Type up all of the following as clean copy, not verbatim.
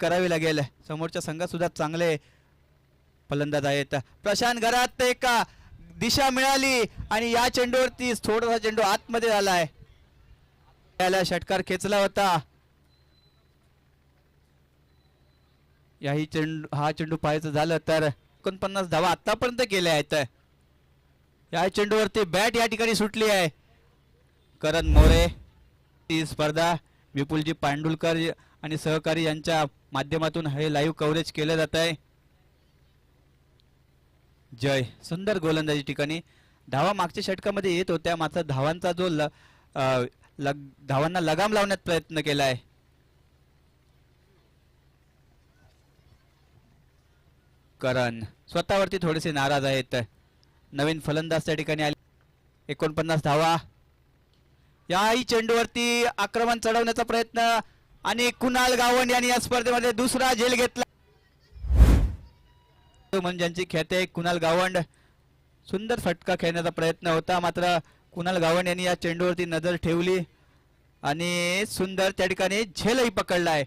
करावी लागेल. समोरच्या संघात सुद्धा चांगले फलंदाज आहेत. प्रशांत घरात एक दिशा मिळाली आणि या चेंडूवरती थोडासा चेंडू आतमध्ये झालाय. त्याला षटकार खेचला होता. हा चेंडू पाहायचं झालं तर 49 धावा आतापर्यंत केल्या आहेत. या चेंडूवरती बॅट या ठिकाणी सुटली आहे. करण मोरे ही स्पर्धा विपुलजी पांडुलकर आणि सहकारी यांच्या माध्यमातून हे लाईव्ह कव्हरेज केलं जात आहे. जय सुंदर गोलंदाजी ठिकाणी धावा मागच्या षटकामध्ये येत होत्या, मात्र धावांचा जो धावांना लगाम लावण्यात प्रयत्न केलाय. करण स्वतःवरती थोडेसे नाराज आहेत. नवीन फलंदाज त्या ठिकाणी आले. 49 धावा. याही चेंडूवरती आक्रमण चढवण्याचा प्रयत्न आणि कुणाल गावंड यांनी या स्पर्धेमध्ये दुसरा झेल घेतला. म्हणून ज्यांची ख्याती कुणाल गावंड, सुंदर फटका खेळण्याचा प्रयत्न होता, मात्र कुणाल गावंड यांनी या चेंडूवरती नजर ठेवली आणि सुंदर त्या ठिकाणी झेलही पकडलाय.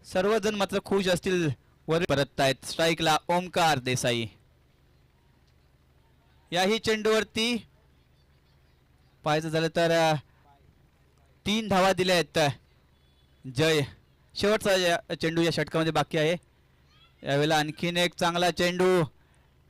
सर्वजण मात्र खुश असतील. वर परत आहेत. स्ट्राईकला ओमकार देसाई. याही चेंडूवरती पाहायचं झालं तर 3 धावा दिल्या आहेत. जय शेवटचा चेंडू या षटकामध्ये बाकी आहे. यावेळेला आणखीन एक चांगला चेंडू